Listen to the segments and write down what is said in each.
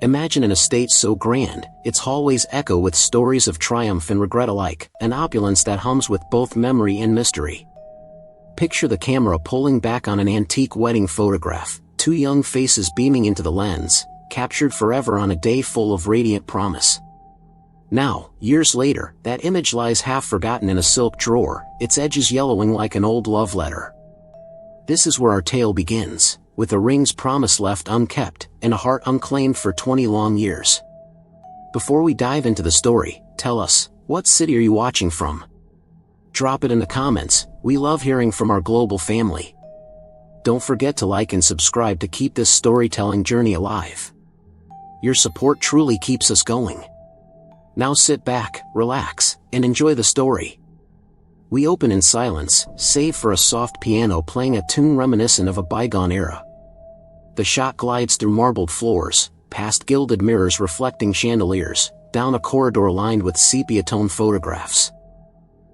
Imagine an estate so grand, its hallways echo with stories of triumph and regret alike, an opulence that hums with both memory and mystery. Picture the camera pulling back on an antique wedding photograph, two young faces beaming into the lens, captured forever on a day full of radiant promise. Now, years later, that image lies half forgotten in a silk drawer, its edges yellowing like an old love letter. This is where our tale begins, with a ring's promise left unkept, and a heart unclaimed for 20 long years. Before we dive into the story, tell us, what city are you watching from? Drop it in the comments, we love hearing from our global family. Don't forget to like and subscribe to keep this storytelling journey alive. Your support truly keeps us going. Now sit back, relax, and enjoy the story. We open in silence, save for a soft piano playing a tune reminiscent of a bygone era. The shot glides through marbled floors, past gilded mirrors reflecting chandeliers, down a corridor lined with sepia-tone photographs.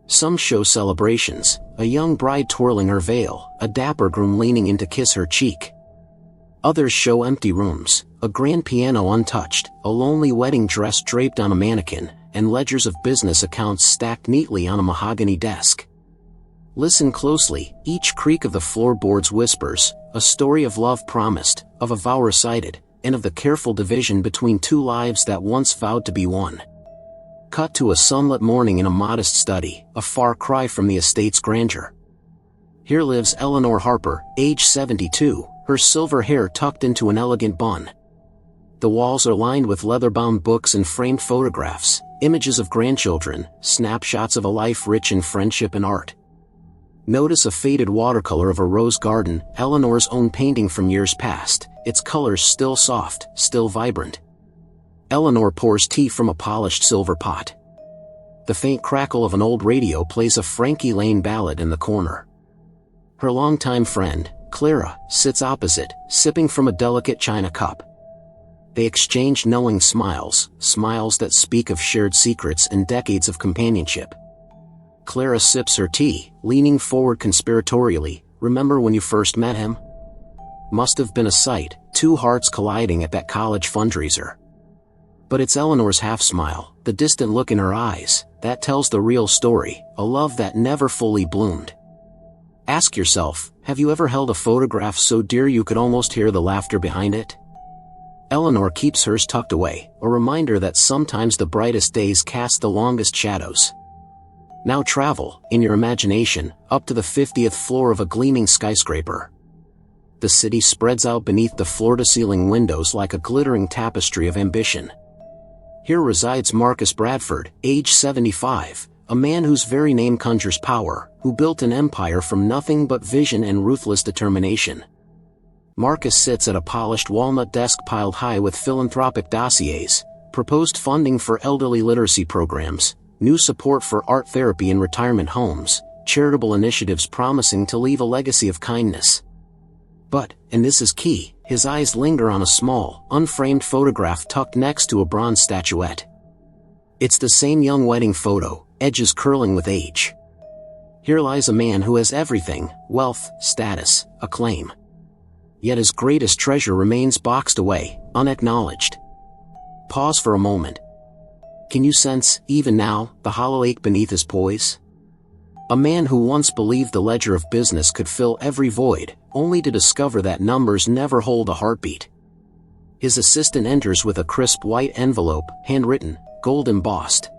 Some show celebrations, a young bride twirling her veil, a dapper groom leaning in to kiss her cheek. Others show empty rooms, a grand piano untouched, a lonely wedding dress draped on a mannequin, and ledgers of business accounts stacked neatly on a mahogany desk. Listen closely, each creak of the floorboards whispers, a story of love promised, of a vow recited, and of the careful division between two lives that once vowed to be one. Cut to a sunlit morning in a modest study, a far cry from the estate's grandeur. Here lives Eleanor Harper, age 72, her silver hair tucked into an elegant bun. The walls are lined with leather-bound books and framed photographs, images of grandchildren, snapshots of a life rich in friendship and art. Notice a faded watercolor of a rose garden, Eleanor's own painting from years past, its colors still soft, still vibrant. Eleanor pours tea from a polished silver pot. The faint crackle of an old radio plays a Frankie Lane ballad in the corner. Her longtime friend, Clara, sits opposite, sipping from a delicate china cup. They exchange knowing smiles, smiles that speak of shared secrets and decades of companionship. Clara sips her tea, leaning forward conspiratorially. Remember when you first met him? Must have been a sight, two hearts colliding at that college fundraiser. But it's Eleanor's half-smile, the distant look in her eyes, that tells the real story, a love that never fully bloomed. Ask yourself, have you ever held a photograph so dear you could almost hear the laughter behind it? Eleanor keeps hers tucked away, a reminder that sometimes the brightest days cast the longest shadows. Now travel, in your imagination, up to the 50th floor of a gleaming skyscraper. The city spreads out beneath the floor-to-ceiling windows like a glittering tapestry of ambition. Here resides Marcus Bradford, age 75, a man whose very name conjures power, who built an empire from nothing but vision and ruthless determination. Marcus sits at a polished walnut desk piled high with philanthropic dossiers, proposed funding for elderly literacy programs, new support for art therapy in retirement homes, charitable initiatives promising to leave a legacy of kindness. But, and this is key, his eyes linger on a small, unframed photograph tucked next to a bronze statuette. It's the same young wedding photo, edges curling with age. Here lies a man who has everything, wealth, status, acclaim. Yet his greatest treasure remains boxed away, unacknowledged. Pause for a moment. Can you sense, even now, the hollow ache beneath his poise? A man who once believed the ledger of business could fill every void, only to discover that numbers never hold a heartbeat. His assistant enters with a crisp white envelope, handwritten, gold embossed.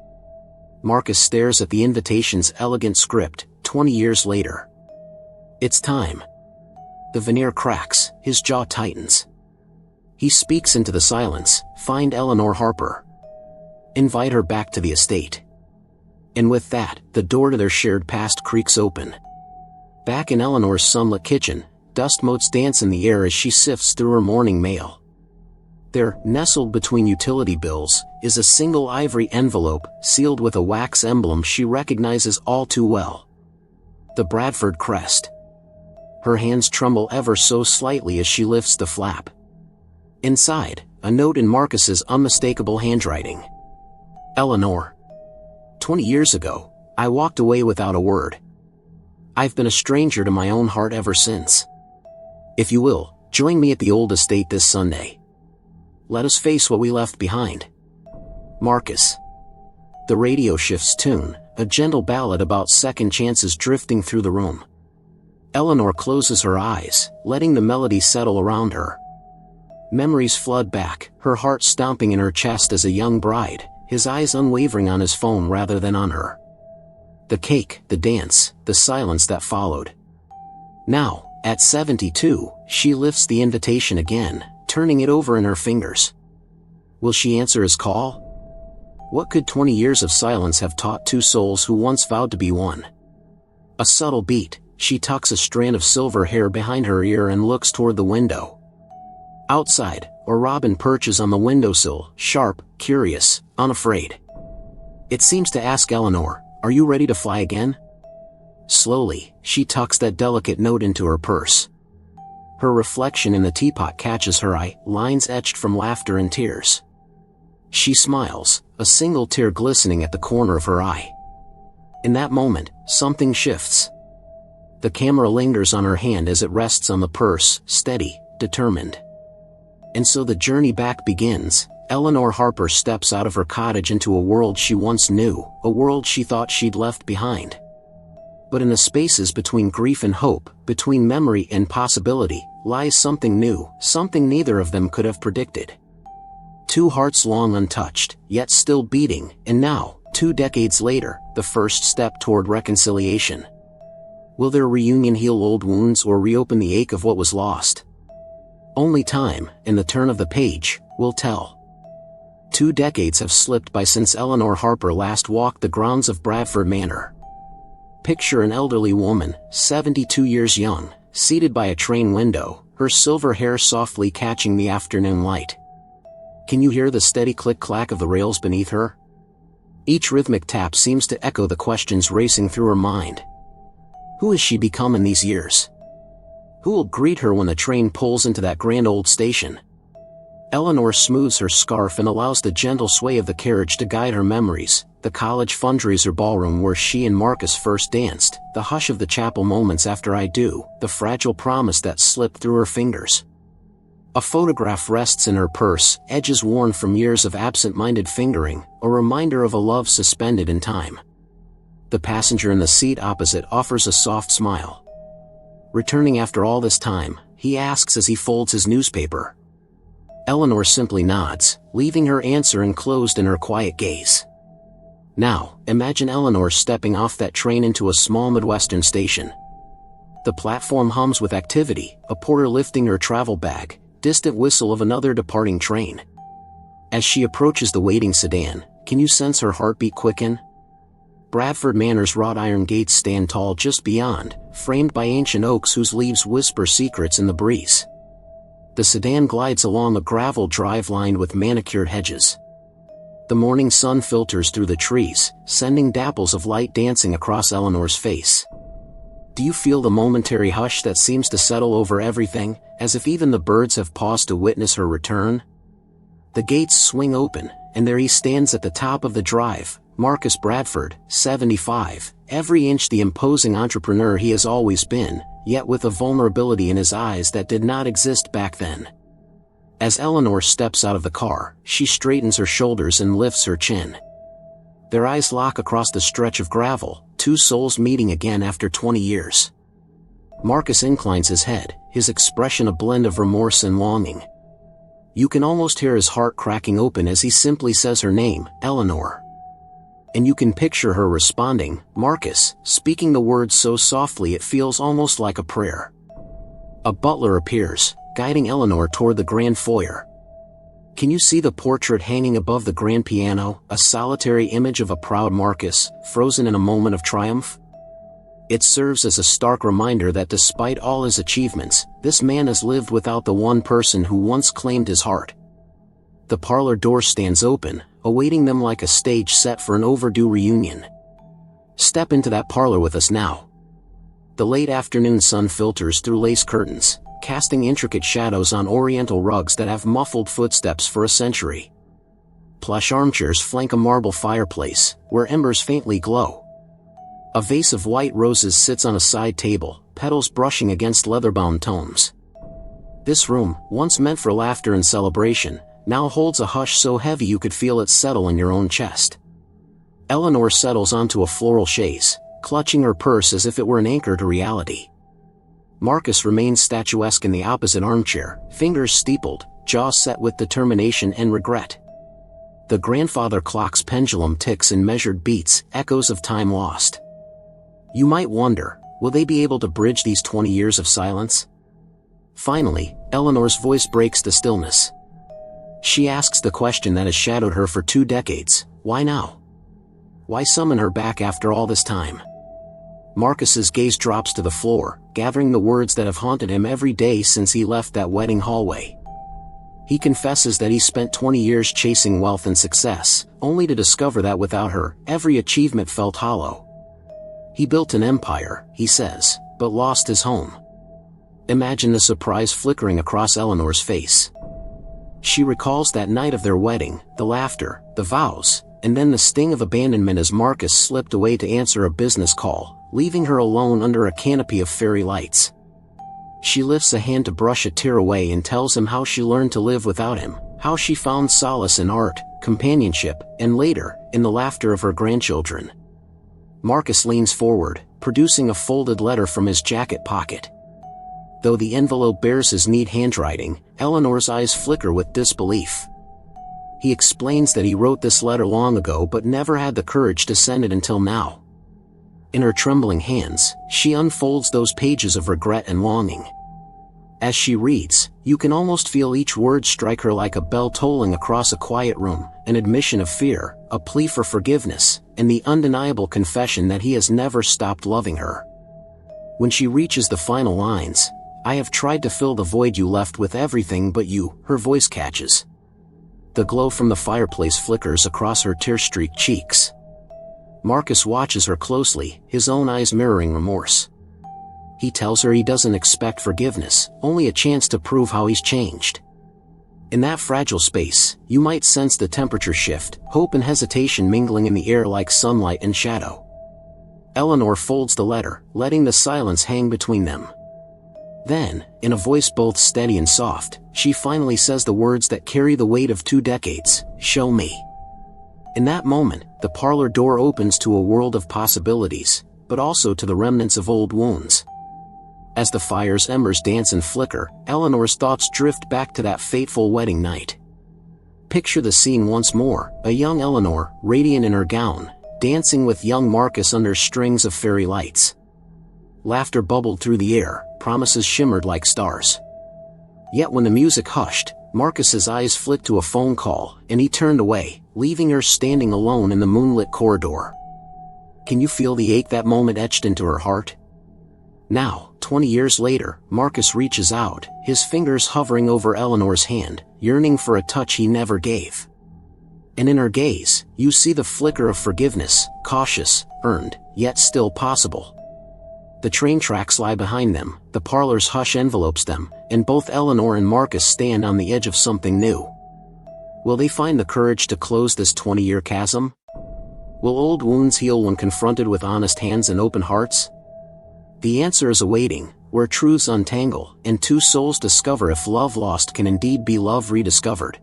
Marcus stares at the invitation's elegant script, 20 years later. It's time. The veneer cracks, his jaw tightens. He speaks into the silence, find Eleanor Harper. Invite her back to the estate. And with that, the door to their shared past creaks open. Back in Eleanor's sunlit kitchen, dust motes dance in the air as she sifts through her morning mail. There, nestled between utility bills, is a single ivory envelope, sealed with a wax emblem she recognizes all too well. The Bradford crest. Her hands tremble ever so slightly as she lifts the flap. Inside, a note in Marcus's unmistakable handwriting. Eleanor. 20 years ago, I walked away without a word. I've been a stranger to my own heart ever since. If you will, join me at the old estate this Sunday. let us face what we left behind. Marcus. The radio shifts tune, a gentle ballad about second chances drifting through the room. Eleanor closes her eyes, letting the melody settle around her. Memories flood back, her heart stomping in her chest as a young bride, his eyes unwavering on his phone rather than on her. The cake, the dance, the silence that followed. Now, at 72, she lifts the invitation again, turning it over in her fingers. Will she answer his call? What could 20 years of silence have taught two souls who once vowed to be one? A subtle beat, she tucks a strand of silver hair behind her ear and looks toward the window. Outside, a robin perches on the windowsill, sharp, curious, unafraid. It seems to ask Eleanor, "Are you ready to fly again?" Slowly, she tucks that delicate note into her purse. Her reflection in the teapot catches her eye, lines etched from laughter and tears. She smiles, a single tear glistening at the corner of her eye. In that moment, something shifts. The camera lingers on her hand as it rests on the purse, steady, determined. And so the journey back begins. Eleanor Harper steps out of her cottage into a world she once knew, a world she thought she'd left behind. But in the spaces between grief and hope, between memory and possibility, lies something new, something neither of them could have predicted. Two hearts long untouched, yet still beating, and now, 2 decades later, the first step toward reconciliation. Will their reunion heal old wounds or reopen the ache of what was lost? Only time, and the turn of the page, will tell. 2 decades have slipped by since Eleanor Harper last walked the grounds of Bradford Manor. Picture an elderly woman, 72 years young, seated by a train window, her silver hair softly catching the afternoon light. Can you hear the steady click-clack of the rails beneath her? Each rhythmic tap seems to echo the questions racing through her mind. Who has she become in these years? Who will greet her when the train pulls into that grand old station? Eleanor smooths her scarf and allows the gentle sway of the carriage to guide her memories, the college fundraiser ballroom where she and Marcus first danced, the hush of the chapel moments after I do, the fragile promise that slipped through her fingers. A photograph rests in her purse, edges worn from years of absent-minded fingering, a reminder of a love suspended in time. The passenger in the seat opposite offers a soft smile. Returning after all this time, he asks as he folds his newspaper. Eleanor simply nods, leaving her answer enclosed in her quiet gaze. Now, imagine Eleanor stepping off that train into a small Midwestern station. The platform hums with activity, a porter lifting her travel bag, distant whistle of another departing train. As she approaches the waiting sedan, can you sense her heartbeat quicken? Bradford Manor's wrought iron gates stand tall just beyond, framed by ancient oaks whose leaves whisper secrets in the breeze. The sedan glides along a gravel drive lined with manicured hedges. The morning sun filters through the trees, sending dapples of light dancing across Eleanor's face. Do you feel the momentary hush that seems to settle over everything, as if even the birds have paused to witness her return? The gates swing open, and there he stands at the top of the drive, Marcus Bradford, 75, every inch the imposing entrepreneur he has always been, yet with a vulnerability in his eyes that did not exist back then. As Eleanor steps out of the car, she straightens her shoulders and lifts her chin. Their eyes lock across the stretch of gravel, two souls meeting again after 20 years. Marcus inclines his head, his expression a blend of remorse and longing. You can almost hear his heart cracking open as he simply says her name, Eleanor. And you can picture her responding, Marcus, speaking the words so softly it feels almost like a prayer. A butler appears, guiding Eleanor toward the grand foyer. Can you see the portrait hanging above the grand piano, a solitary image of a proud Marcus, frozen in a moment of triumph? It serves as a stark reminder that despite all his achievements, this man has lived without the one person who once claimed his heart. The parlor door stands open, awaiting them like a stage set for an overdue reunion. Step into that parlor with us now. The late afternoon sun filters through lace curtains, casting intricate shadows on oriental rugs that have muffled footsteps for a century. Plush armchairs flank a marble fireplace, where embers faintly glow. A vase of white roses sits on a side table, petals brushing against leather-bound tomes. This room, once meant for laughter and celebration, now holds a hush so heavy you could feel it settle in your own chest. Eleanor settles onto a floral chaise, clutching her purse as if it were an anchor to reality. Marcus remains statuesque in the opposite armchair, fingers steepled, jaw set with determination and regret. The grandfather clock's pendulum ticks in measured beats, echoes of time lost. You might wonder, will they be able to bridge these 20 years of silence? Finally, Eleanor's voice breaks the stillness. She asks the question that has shadowed her for 2 decades, why now? Why summon her back after all this time? Marcus's gaze drops to the floor, gathering the words that have haunted him every day since he left that wedding hallway. He confesses that he spent 20 years chasing wealth and success, only to discover that without her, every achievement felt hollow. He built an empire, he says, but lost his home. Imagine the surprise flickering across Eleanor's face. She recalls that night of their wedding, the laughter, the vows, and then the sting of abandonment as Marcus slipped away to answer a business call, leaving her alone under a canopy of fairy lights. She lifts a hand to brush a tear away and tells him how she learned to live without him, how she found solace in art, companionship, and later, in the laughter of her grandchildren. Marcus leans forward, producing a folded letter from his jacket pocket. Though the envelope bears his neat handwriting, Eleanor's eyes flicker with disbelief. He explains that he wrote this letter long ago but never had the courage to send it until now. In her trembling hands, she unfolds those pages of regret and longing. As she reads, you can almost feel each word strike her like a bell tolling across a quiet room, an admission of fear, a plea for forgiveness, and the undeniable confession that he has never stopped loving her. When she reaches the final lines, I have tried to fill the void you left with everything but you, her voice catches. The glow from the fireplace flickers across her tear-streaked cheeks. Marcus watches her closely, his own eyes mirroring remorse. He tells her he doesn't expect forgiveness, only a chance to prove how he's changed. In that fragile space, you might sense the temperature shift, hope and hesitation mingling in the air like sunlight and shadow. Eleanor folds the letter, letting the silence hang between them. Then, in a voice both steady and soft, she finally says the words that carry the weight of 2 decades, show me. In that moment, the parlor door opens to a world of possibilities, but also to the remnants of old wounds. As the fire's embers dance and flicker, Eleanor's thoughts drift back to that fateful wedding night. Picture the scene once more, a young Eleanor, radiant in her gown, dancing with young Marcus under strings of fairy lights. Laughter bubbled through the air, promises shimmered like stars. Yet when the music hushed, Marcus's eyes flicked to a phone call, and he turned away, leaving her standing alone in the moonlit corridor. Can you feel the ache that moment etched into her heart? Now, 20 years later, Marcus reaches out, his fingers hovering over Eleanor's hand, yearning for a touch he never gave. And in her gaze, you see the flicker of forgiveness, cautious, earned, yet still possible. The train tracks lie behind them, the parlor's hush envelopes them, and both Eleanor and Marcus stand on the edge of something new. Will they find the courage to close this 20-year chasm? Will old wounds heal when confronted with honest hands and open hearts? The answer is awaiting, where truths untangle, and 2 souls discover if love lost can indeed be love rediscovered.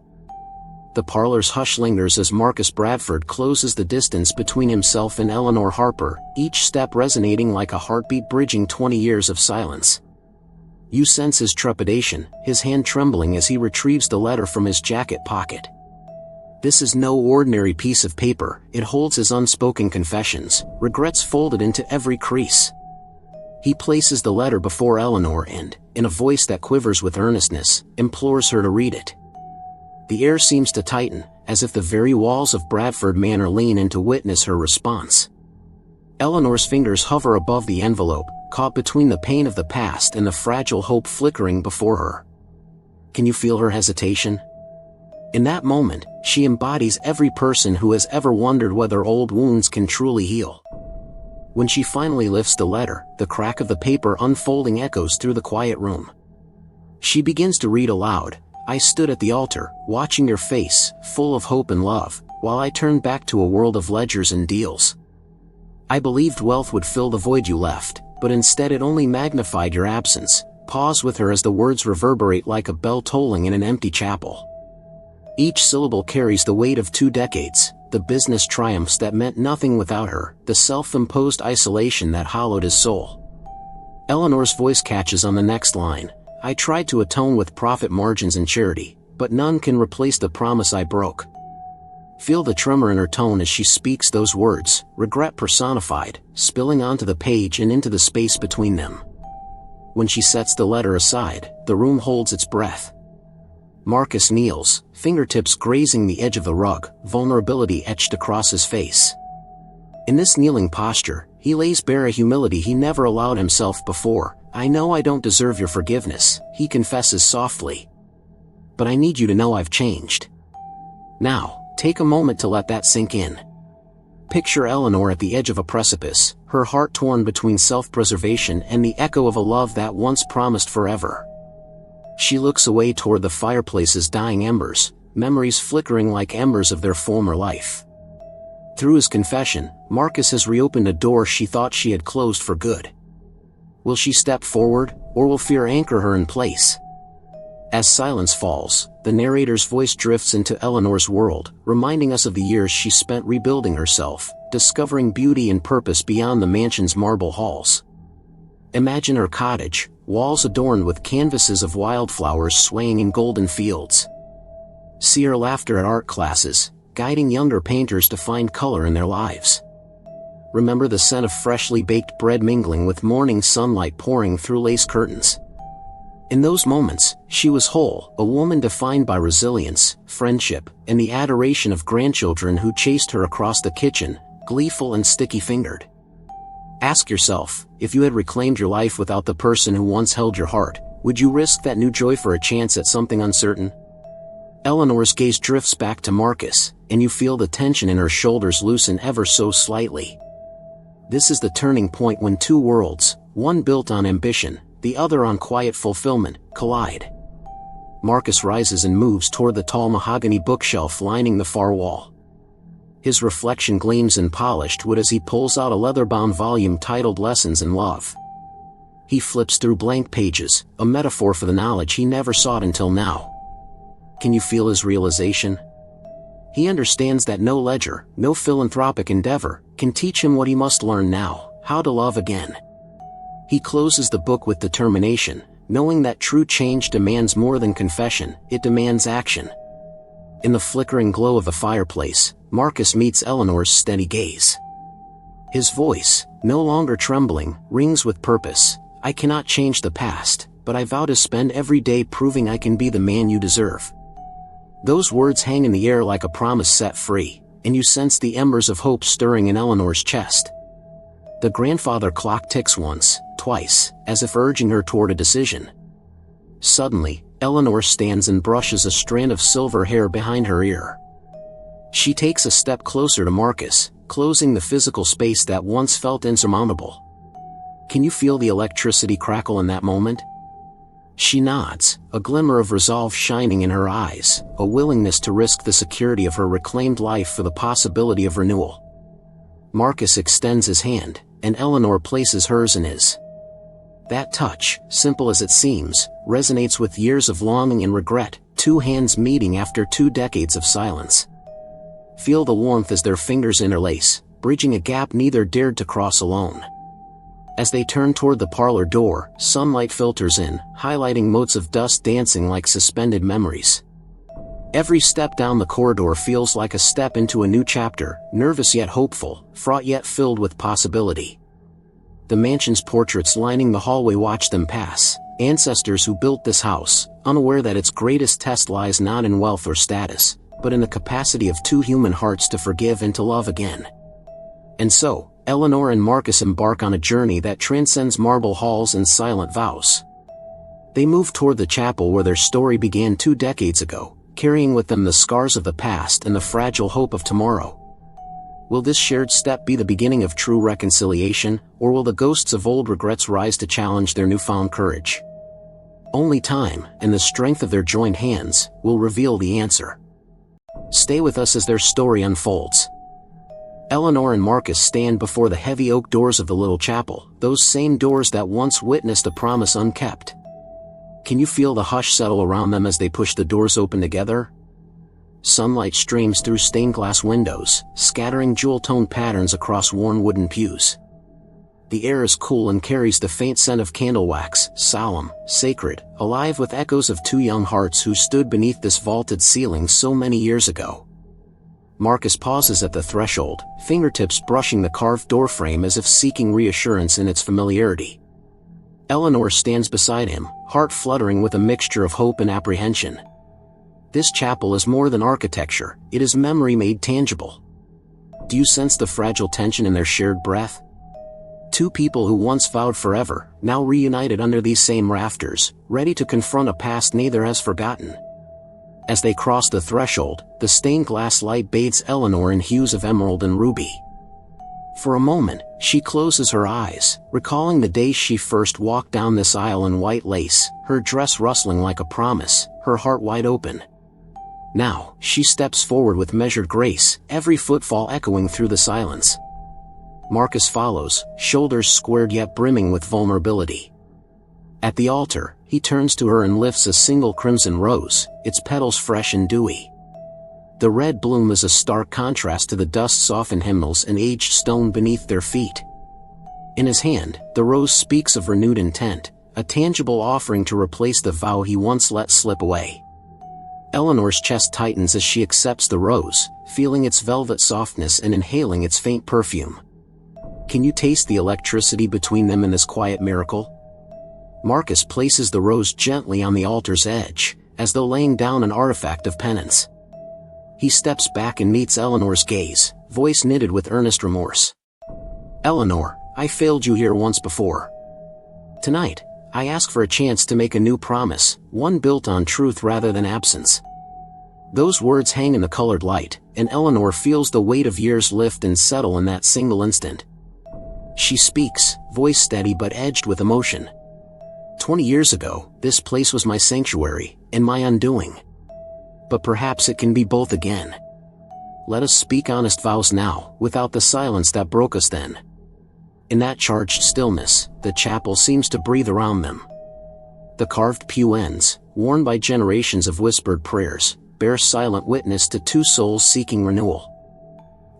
The parlor's hush lingers as Marcus Bradford closes the distance between himself and Eleanor Harper, each step resonating like a heartbeat bridging 20 years of silence. You sense his trepidation, his hand trembling as he retrieves the letter from his jacket pocket. This is no ordinary piece of paper, it holds his unspoken confessions, regrets folded into every crease. He places the letter before Eleanor and, in a voice that quivers with earnestness, implores her to read it. The air seems to tighten, as if the very walls of Bradford Manor lean in to witness her response. Eleanor's fingers hover above the envelope, caught between the pain of the past and the fragile hope flickering before her. Can you feel her hesitation? In that moment, she embodies every person who has ever wondered whether old wounds can truly heal. When she finally lifts the letter, the crack of the paper unfolding echoes through the quiet room. She begins to read aloud, I stood at the altar, watching your face, full of hope and love, while I turned back to a world of ledgers and deals. I believed wealth would fill the void you left, but instead it only magnified your absence. Pause with her as the words reverberate like a bell tolling in an empty chapel. Each syllable carries the weight of 2 decades, the business triumphs that meant nothing without her, the self-imposed isolation that hollowed his soul. Eleanor's voice catches on the next line. I tried to atone with profit margins and charity, but none can replace the promise I broke. Feel the tremor in her tone as she speaks those words, regret personified, spilling onto the page and into the space between them. When she sets the letter aside, the room holds its breath. Marcus kneels, fingertips grazing the edge of the rug, vulnerability etched across his face. In this kneeling posture, he lays bare a humility he never allowed himself before. I know I don't deserve your forgiveness, he confesses softly. But I need you to know I've changed. Now, take a moment to let that sink in. Picture Eleanor at the edge of a precipice, her heart torn between self-preservation and the echo of a love that once promised forever. She looks away toward the fireplace's dying embers, memories flickering like embers of their former life. Through his confession, Marcus has reopened a door she thought she had closed for good. Will she step forward, or will fear anchor her in place? As silence falls, the narrator's voice drifts into Eleanor's world, reminding us of the years she spent rebuilding herself, discovering beauty and purpose beyond the mansion's marble halls. Imagine her cottage, walls adorned with canvases of wildflowers swaying in golden fields. See her laughter at art classes, guiding younger painters to find color in their lives. Remember the scent of freshly baked bread mingling with morning sunlight pouring through lace curtains. In those moments, she was whole, a woman defined by resilience, friendship, and the adoration of grandchildren who chased her across the kitchen, gleeful and sticky-fingered. Ask yourself, if you had reclaimed your life without the person who once held your heart, would you risk that new joy for a chance at something uncertain? Eleanor's gaze drifts back to Marcus, and you feel the tension in her shoulders loosen ever so slightly. This is the turning point when 2 worlds, one built on ambition, the other on quiet fulfillment, collide. Marcus rises and moves toward the tall mahogany bookshelf lining the far wall. His reflection gleams in polished wood as he pulls out a leather-bound volume titled Lessons in Love. He flips through blank pages, a metaphor for the knowledge he never sought until now. Can you feel his realization? He understands that no ledger, no philanthropic endeavor, can teach him what he must learn now, how to love again. He closes the book with determination, knowing that true change demands more than confession, it demands action. In the flickering glow of the fireplace, Marcus meets Eleanor's steady gaze. His voice, no longer trembling, rings with purpose. I cannot change the past, but I vow to spend every day proving I can be the man you deserve. Those words hang in the air like a promise set free, and you sense the embers of hope stirring in Eleanor's chest. The grandfather clock ticks once, twice, as if urging her toward a decision. Suddenly, Eleanor stands and brushes a strand of silver hair behind her ear. She takes a step closer to Marcus, closing the physical space that once felt insurmountable. Can you feel the electricity crackle in that moment? She nods, a glimmer of resolve shining in her eyes, a willingness to risk the security of her reclaimed life for the possibility of renewal. Marcus extends his hand, and Eleanor places hers in his. That touch, simple as it seems, resonates with years of longing and regret, 2 hands meeting after 2 decades of silence. Feel the warmth as their fingers interlace, bridging a gap neither dared to cross alone. As they turn toward the parlor door, sunlight filters in, highlighting motes of dust dancing like suspended memories. Every step down the corridor feels like a step into a new chapter, nervous yet hopeful, fraught yet filled with possibility. The mansion's portraits lining the hallway watch them pass, ancestors who built this house, unaware that its greatest test lies not in wealth or status, but in the capacity of 2 human hearts to forgive and to love again. And so, Eleanor and Marcus embark on a journey that transcends marble halls and silent vows. They move toward the chapel where their story began 2 decades ago, carrying with them the scars of the past and the fragile hope of tomorrow. Will this shared step be the beginning of true reconciliation, or will the ghosts of old regrets rise to challenge their newfound courage? Only time, and the strength of their joined hands, will reveal the answer. Stay with us as their story unfolds. Eleanor and Marcus stand before the heavy oak doors of the little chapel, those same doors that once witnessed a promise unkept. Can you feel the hush settle around them as they push the doors open together? Sunlight streams through stained glass windows, scattering jewel-toned patterns across worn wooden pews. The air is cool and carries the faint scent of candle wax, solemn, sacred, alive with echoes of two young hearts who stood beneath this vaulted ceiling so many years ago. Marcus pauses at the threshold, fingertips brushing the carved doorframe as if seeking reassurance in its familiarity. Eleanor stands beside him, heart fluttering with a mixture of hope and apprehension. This chapel is more than architecture, it is memory made tangible. Do you sense the fragile tension in their shared breath? Two people who once vowed forever, now reunited under these same rafters, ready to confront a past neither has forgotten. As they cross the threshold, the stained glass light bathes Eleanor in hues of emerald and ruby. For a moment, she closes her eyes, recalling the day she first walked down this aisle in white lace, her dress rustling like a promise, her heart wide open. Now, she steps forward with measured grace, every footfall echoing through the silence. Marcus follows, shoulders squared yet brimming with vulnerability. At the altar, he turns to her and lifts a single crimson rose, its petals fresh and dewy. The red bloom is a stark contrast to the dust-softened hymnals and aged stone beneath their feet. In his hand, the rose speaks of renewed intent, a tangible offering to replace the vow he once let slip away. Eleanor's chest tightens as she accepts the rose, feeling its velvet softness and inhaling its faint perfume. Can you taste the electricity between them in this quiet miracle? Marcus places the rose gently on the altar's edge, as though laying down an artifact of penance. He steps back and meets Eleanor's gaze, voice knitted with earnest remorse. Eleanor, I failed you here once before. Tonight, I ask for a chance to make a new promise, one built on truth rather than absence. Those words hang in the colored light, and Eleanor feels the weight of years lift and settle in that single instant. She speaks, voice steady but edged with emotion. 20 years ago, this place was my sanctuary, and my undoing. But perhaps it can be both again. Let us speak honest vows now, without the silence that broke us then. In that charged stillness, the chapel seems to breathe around them. The carved pew ends, worn by generations of whispered prayers, bear silent witness to two souls seeking renewal.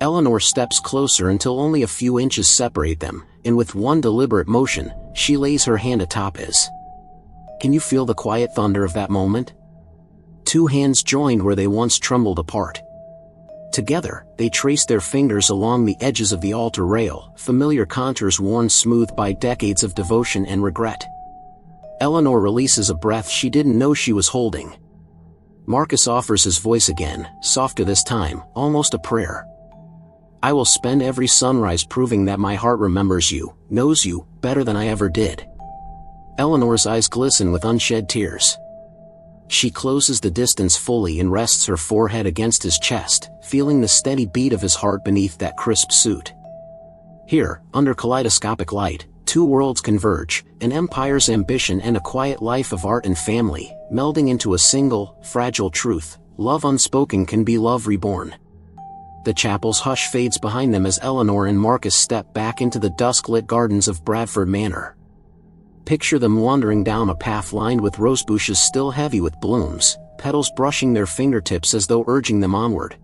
Eleanor steps closer until only a few inches separate them, and with one deliberate motion, she lays her hand atop his. Can you feel the quiet thunder of that moment? Two hands joined where they once trembled apart. Together, they trace their fingers along the edges of the altar rail, familiar contours worn smooth by decades of devotion and regret. Eleanor releases a breath she didn't know she was holding. Marcus offers his voice again, softer this time, almost a prayer. I will spend every sunrise proving that my heart remembers you, knows you, better than I ever did. Eleanor's eyes glisten with unshed tears. She closes the distance fully and rests her forehead against his chest, feeling the steady beat of his heart beneath that crisp suit. Here, under kaleidoscopic light, two worlds converge, an empire's ambition and a quiet life of art and family, melding into a single, fragile truth: love unspoken can be love reborn. The chapel's hush fades behind them as Eleanor and Marcus step back into the dusk-lit gardens of Bradford Manor. Picture them wandering down a path lined with rosebushes still heavy with blooms, petals brushing their fingertips as though urging them onward.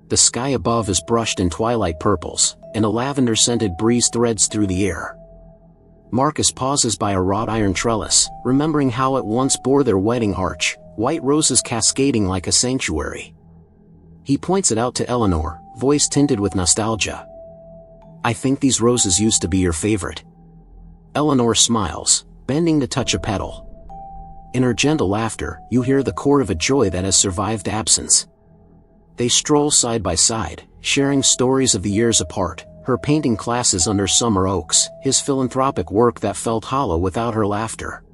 The sky above is brushed in twilight purples, and a lavender-scented breeze threads through the air. Marcus pauses by a wrought iron trellis, remembering how it once bore their wedding arch, white roses cascading like a sanctuary. He points it out to Eleanor, voice tinted with nostalgia. I think these roses used to be your favorite. Eleanor smiles, bending to touch a petal. In her gentle laughter, you hear the chord of a joy that has survived absence. They stroll side by side, sharing stories of the years apart, her painting classes under summer oaks, his philanthropic work that felt hollow without her laughter.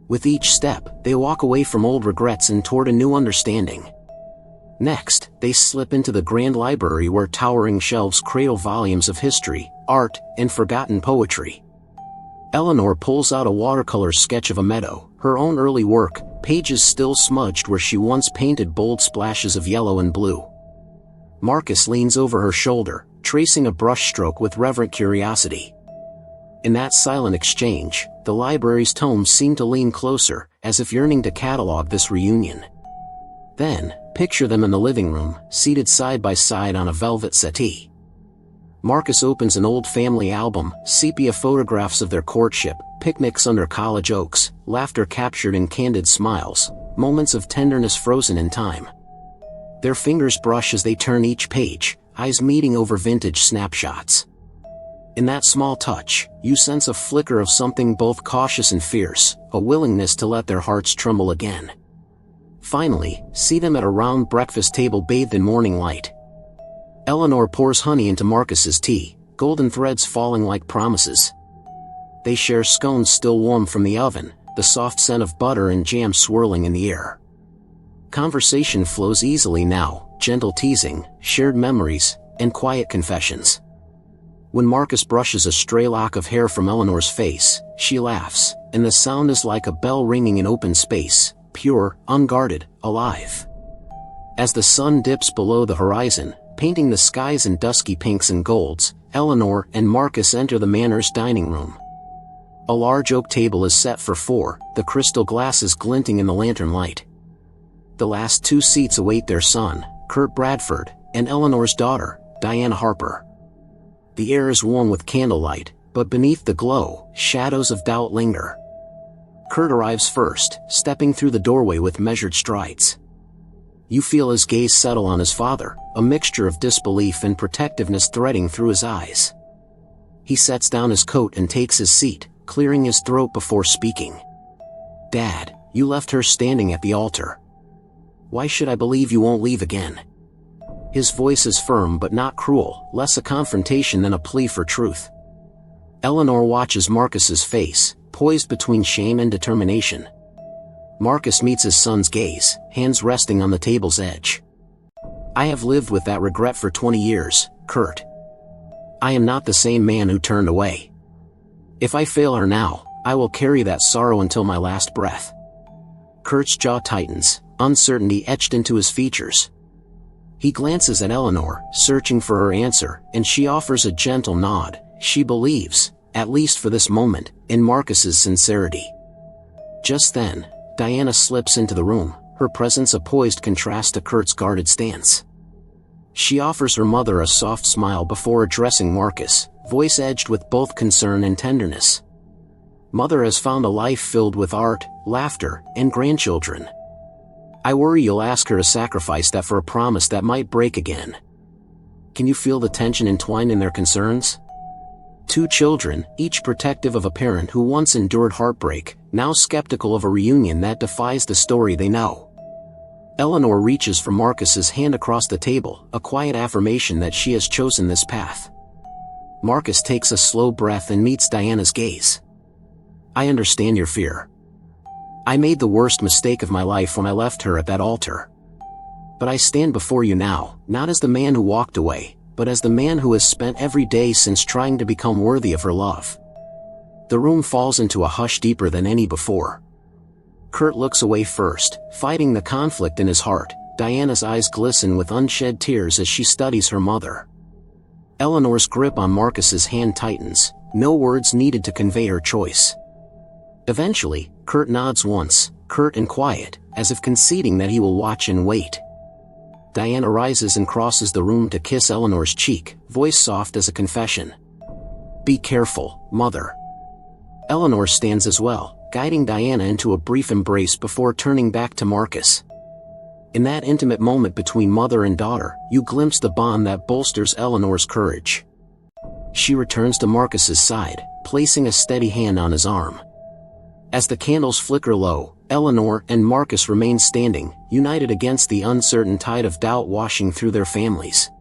With each step, they walk away from old regrets and toward a new understanding. Next, they slip into the grand library where towering shelves cradle volumes of history, art, and forgotten poetry. Eleanor pulls out a watercolor sketch of a meadow, her own early work, pages still smudged where she once painted bold splashes of yellow and blue. Marcus leans over her shoulder, tracing a brushstroke with reverent curiosity. In that silent exchange, the library's tomes seem to lean closer, as if yearning to catalog this reunion. Then, Picture them in the living room, seated side by side on a velvet settee. Marcus opens an old family album, sepia photographs of their courtship, picnics under college oaks, laughter captured in candid smiles, moments of tenderness frozen in time. Their fingers brush as they turn each page, eyes meeting over vintage snapshots. In that small touch, you sense a flicker of something both cautious and fierce, a willingness to let their hearts tremble again. Finally, see them at a round breakfast table bathed in morning light. Eleanor pours honey into Marcus's tea, golden threads falling like promises. They share scones still warm from the oven, the soft scent of butter and jam swirling in the air. Conversation flows easily now, gentle teasing, shared memories, and quiet confessions. When Marcus brushes a stray lock of hair from Eleanor's face, she laughs, and the sound is like a bell ringing in open space, pure, unguarded, alive. As the sun dips below the horizon, painting the skies in dusky pinks and golds, Eleanor and Marcus enter the manor's dining room. A large oak table is set for four, the crystal glasses glinting in the lantern light. The last two seats await their son, Kurt Bradford, and Eleanor's daughter, Diana Harper. The air is warm with candlelight, but beneath the glow, shadows of doubt linger. Kurt arrives first, stepping through the doorway with measured strides. You feel his gaze settle on his father, a mixture of disbelief and protectiveness threading through his eyes. He sets down his coat and takes his seat, clearing his throat before speaking. "Dad, you left her standing at the altar. Why should I believe you won't leave again?" His voice is firm but not cruel, less a confrontation than a plea for truth. Eleanor watches Marcus's face, poised between shame and determination. Marcus meets his son's gaze, hands resting on the table's edge. "I have lived with that regret for 20 years, Kurt. I am not the same man who turned away. If I fail her now, I will carry that sorrow until my last breath." Kurt's jaw tightens, uncertainty etched into his features. He glances at Eleanor, searching for her answer, and she offers a gentle nod. She believes, at least for this moment, in Marcus's sincerity. Just then, Diana slips into the room, her presence a poised contrast to Kurt's guarded stance. She offers her mother a soft smile before addressing Marcus, voice edged with both concern and tenderness. "Mother has found a life filled with art, laughter, and grandchildren. I worry you'll ask her to sacrifice that for a promise that might break again." Can you feel the tension entwined in their concerns? Two children, each protective of a parent who once endured heartbreak, now skeptical of a reunion that defies the story they know. Eleanor reaches for Marcus's hand across the table, a quiet affirmation that she has chosen this path. Marcus takes a slow breath and meets Diana's gaze. "I understand your fear. I made the worst mistake of my life when I left her at that altar. But I stand before you now, not as the man who walked away, but as the man who has spent every day since trying to become worthy of her love." The room falls into a hush deeper than any before. Kurt looks away first, fighting the conflict in his heart. Diana's eyes glisten with unshed tears as she studies her mother. Eleanor's grip on Marcus's hand tightens, no words needed to convey her choice. Eventually, Kurt nods once, curt and quiet, as if conceding that he will watch and wait. Diana rises and crosses the room to kiss Eleanor's cheek, voice soft as a confession. "Be careful, mother." Eleanor stands as well, guiding Diana into a brief embrace before turning back to Marcus. In that intimate moment between mother and daughter, you glimpse the bond that bolsters Eleanor's courage. She returns to Marcus's side, placing a steady hand on his arm. As the candles flicker low, Eleanor and Marcus remain standing, united against the uncertain tide of doubt washing through their families.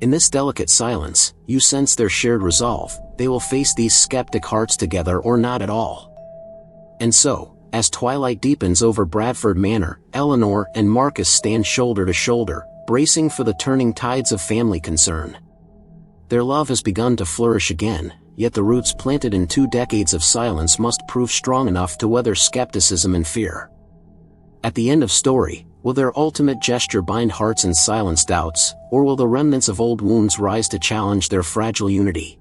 In this delicate silence, you sense their shared resolve. They will face these skeptic hearts together or not at all. And so, as twilight deepens over Bradford Manor, Eleanor and Marcus stand shoulder to shoulder, bracing for the turning tides of family concern. Their love has begun to flourish again, yet the roots planted in 2 decades of silence must prove strong enough to weather skepticism and fear. At the end of story, will their ultimate gesture bind hearts and silence doubts, or will the remnants of old wounds rise to challenge their fragile unity?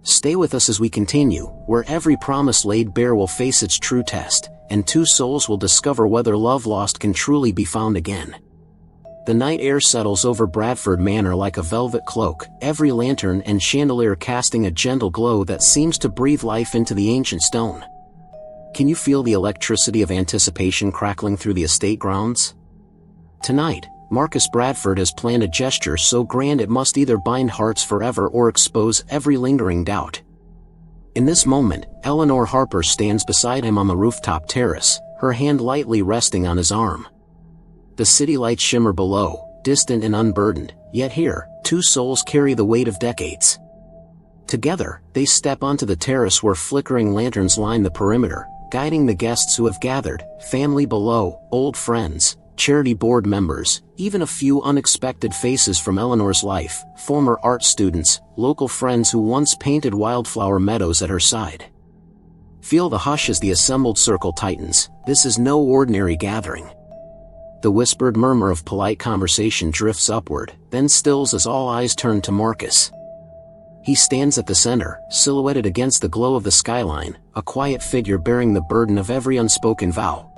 Stay with us as we continue, where every promise laid bare will face its true test, and 2 souls will discover whether love lost can truly be found again. The night air settles over Bradford Manor like a velvet cloak, every lantern and chandelier casting a gentle glow that seems to breathe life into the ancient stone. Can you feel the electricity of anticipation crackling through the estate grounds? Tonight, Marcus Bradford has planned a gesture so grand it must either bind hearts forever or expose every lingering doubt. In this moment, Eleanor Harper stands beside him on the rooftop terrace, her hand lightly resting on his arm. The city lights shimmer below, distant and unburdened, yet here, two souls carry the weight of decades. Together, they step onto the terrace where flickering lanterns line the perimeter, guiding the guests who have gathered, family below, old friends, charity board members, even a few unexpected faces from Eleanor's life, former art students, local friends who once painted wildflower meadows at her side. Feel the hush as the assembled circle tightens. This is no ordinary gathering. The whispered murmur of polite conversation drifts upward, then stills as all eyes turn to Marcus. He stands at the center, silhouetted against the glow of the skyline, a quiet figure bearing the burden of every unspoken vow.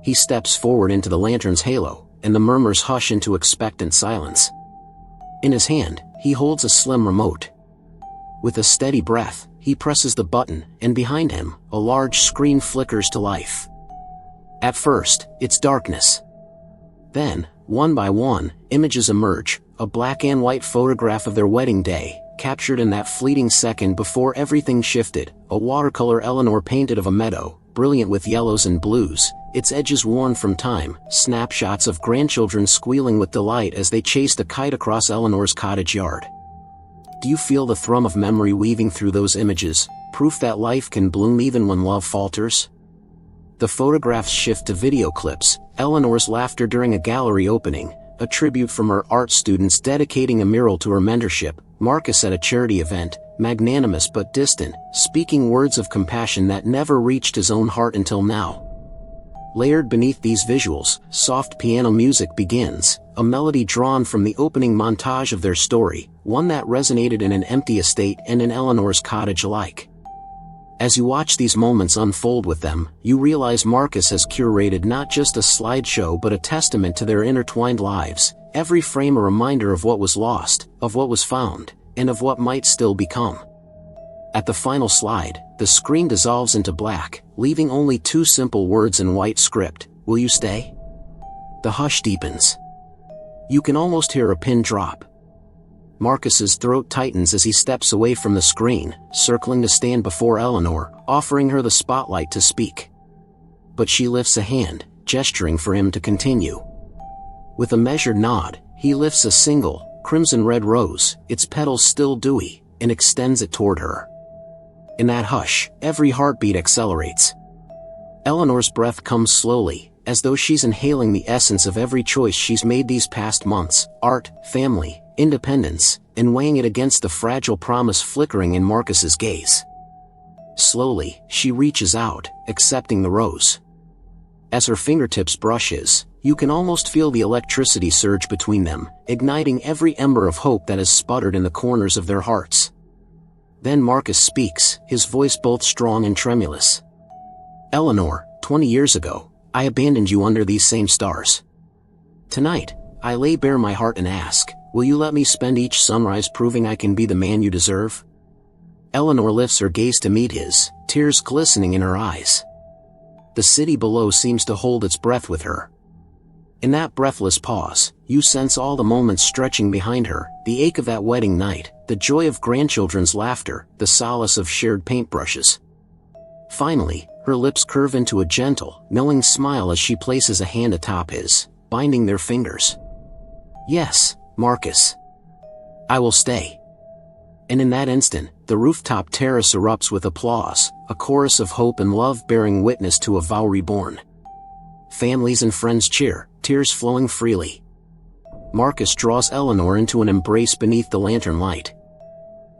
He steps forward into the lantern's halo, and the murmurs hush into expectant silence. In his hand, he holds a slim remote. With a steady breath, he presses the button, and behind him, a large screen flickers to life. At first, it's darkness. Then, one by one, images emerge, a black and white photograph of their wedding day, captured in that fleeting second before everything shifted, a watercolor Eleanor painted of a meadow, brilliant with yellows and blues, its edges worn from time, snapshots of grandchildren squealing with delight as they chased a kite across Eleanor's cottage yard. Do you feel the thrum of memory weaving through those images, proof that life can bloom even when love falters? The photographs shift to video clips, Eleanor's laughter during a gallery opening, a tribute from her art students dedicating a mural to her mentorship, Marcus at a charity event, magnanimous but distant, speaking words of compassion that never reached his own heart until now. Layered beneath these visuals, soft piano music begins, a melody drawn from the opening montage of their story, one that resonated in an empty estate and in Eleanor's cottage alike. As you watch these moments unfold with them, you realize Marcus has curated not just a slideshow but a testament to their intertwined lives, every frame a reminder of what was lost, of what was found, and of what might still become. At the final slide, the screen dissolves into black, leaving only two simple words in white script: "Will you stay?" The hush deepens. You can almost hear a pin drop. Marcus's throat tightens as he steps away from the screen, circling to stand before Eleanor, offering her the spotlight to speak. But she lifts a hand, gesturing for him to continue. With a measured nod, he lifts a single, crimson-red rose, its petals still dewy, and extends it toward her. In that hush, every heartbeat accelerates. Eleanor's breath comes slowly, as though she's inhaling the essence of every choice she's made these past months: art, family, independence, and weighing it against the fragile promise flickering in Marcus's gaze. Slowly, she reaches out, accepting the rose. As her fingertips brush his, you can almost feel the electricity surge between them, igniting every ember of hope that has sputtered in the corners of their hearts. Then Marcus speaks, his voice both strong and tremulous. "Eleanor, 20 years ago, I abandoned you under these same stars. Tonight, I lay bare my heart and ask, will you let me spend each sunrise proving I can be the man you deserve?" Eleanor lifts her gaze to meet his, tears glistening in her eyes. The city below seems to hold its breath with her. In that breathless pause, you sense all the moments stretching behind her, the ache of that wedding night, the joy of grandchildren's laughter, the solace of shared paintbrushes. Finally, her lips curve into a gentle, knowing smile as she places a hand atop his, binding their fingers. "Yes, Marcus. I will stay." And in that instant, the rooftop terrace erupts with applause, a chorus of hope and love bearing witness to a vow reborn. Families and friends cheer, tears flowing freely. Marcus draws Eleanor into an embrace beneath the lantern light.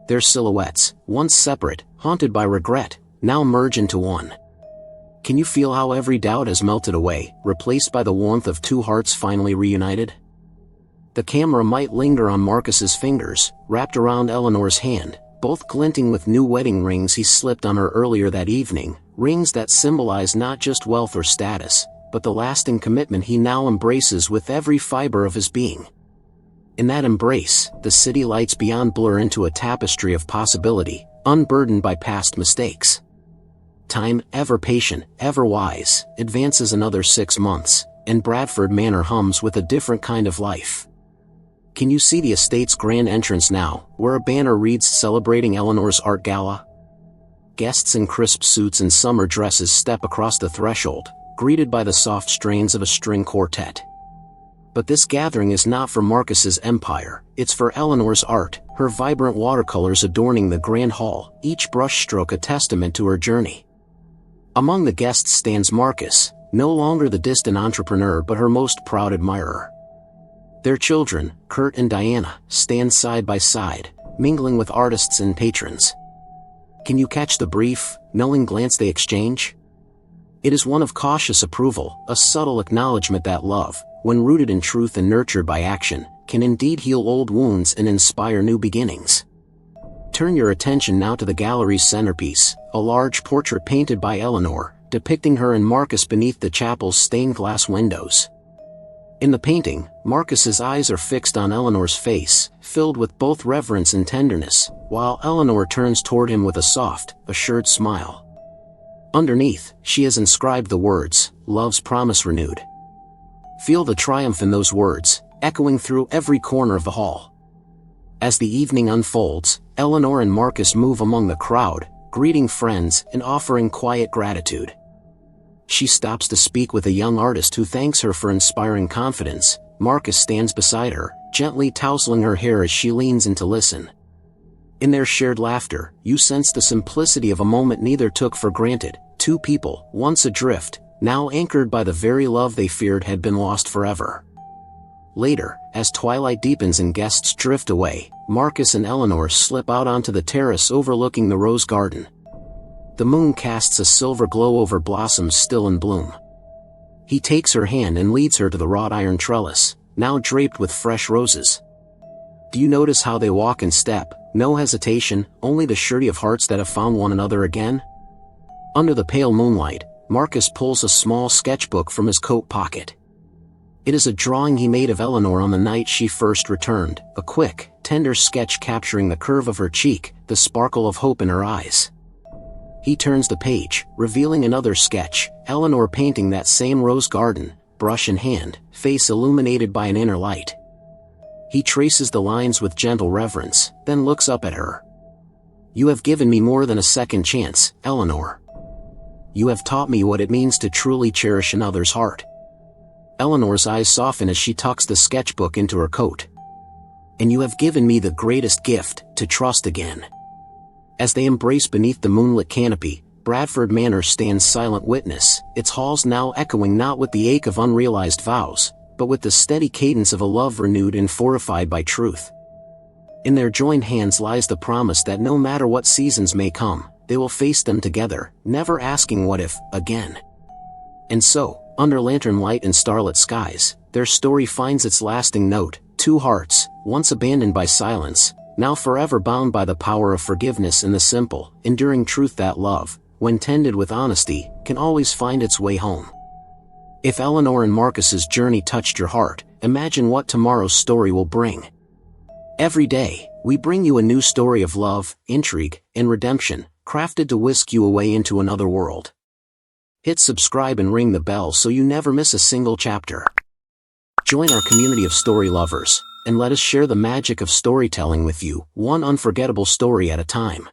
Their silhouettes, once separate, haunted by regret, now merge into one. Can you feel how every doubt has melted away, replaced by the warmth of two hearts finally reunited? The camera might linger on Marcus's fingers, wrapped around Eleanor's hand, both glinting with new wedding rings he slipped on her earlier that evening, rings that symbolize not just wealth or status, but the lasting commitment he now embraces with every fiber of his being. In that embrace, the city lights beyond blur into a tapestry of possibility, unburdened by past mistakes. Time, ever patient, ever wise, advances another 6 months, and Bradford Manor hums with a different kind of life. Can you see the estate's grand entrance now, where a banner reads celebrating Eleanor's art gala? Guests in crisp suits and summer dresses step across the threshold, greeted by the soft strains of a string quartet. But this gathering is not for Marcus's empire, it's for Eleanor's art, her vibrant watercolors adorning the grand hall, each brushstroke a testament to her journey. Among the guests stands Marcus, no longer the distant entrepreneur but her most proud admirer. Their children, Kurt and Diana, stand side by side, mingling with artists and patrons. Can you catch the brief, knowing glance they exchange? It is one of cautious approval, a subtle acknowledgement that love, when rooted in truth and nurtured by action, can indeed heal old wounds and inspire new beginnings. Turn your attention now to the gallery's centerpiece, a large portrait painted by Eleanor, depicting her and Marcus beneath the chapel's stained glass windows. In the painting, Marcus's eyes are fixed on Eleanor's face, filled with both reverence and tenderness, while Eleanor turns toward him with a soft, assured smile. Underneath, she has inscribed the words, "Love's promise renewed." Feel the triumph in those words, echoing through every corner of the hall. As the evening unfolds, Eleanor and Marcus move among the crowd, greeting friends and offering quiet gratitude. She stops to speak with a young artist who thanks her for inspiring confidence. Marcus stands beside her, gently tousling her hair as she leans in to listen. In their shared laughter, you sense the simplicity of a moment neither took for granted. Two people, once adrift, now anchored by the very love they feared had been lost forever. Later, as twilight deepens and guests drift away, Marcus and Eleanor slip out onto the terrace overlooking the rose garden. The moon casts a silver glow over blossoms still in bloom. He takes her hand and leads her to the wrought iron trellis, now draped with fresh roses. Do you notice how they walk in step, no hesitation, only the surety of hearts that have found one another again? Under the pale moonlight, Marcus pulls a small sketchbook from his coat pocket. It is a drawing he made of Eleanor on the night she first returned, a quick, tender sketch capturing the curve of her cheek, the sparkle of hope in her eyes. He turns the page, revealing another sketch, Eleanor painting that same rose garden, brush in hand, face illuminated by an inner light. He traces the lines with gentle reverence, then looks up at her. "You have given me more than a second chance, Eleanor. You have taught me what it means to truly cherish another's heart." Eleanor's eyes soften as she tucks the sketchbook into her coat. "And you have given me the greatest gift, to trust again." As they embrace beneath the moonlit canopy, Bradford Manor stands silent witness, its halls now echoing not with the ache of unrealized vows, but with the steady cadence of a love renewed and fortified by truth. In their joined hands lies the promise that no matter what seasons may come, they will face them together, never asking what if, again. And so, under lantern light and starlit skies, their story finds its lasting note, two hearts, once abandoned by silence, now forever bound by the power of forgiveness and the simple, enduring truth that love, when tended with honesty, can always find its way home. If Eleanor and Marcus's journey touched your heart, imagine what tomorrow's story will bring. Every day, we bring you a new story of love, intrigue, and redemption, crafted to whisk you away into another world. Hit subscribe and ring the bell so you never miss a single chapter. Join our community of story lovers, and let us share the magic of storytelling with you, one unforgettable story at a time.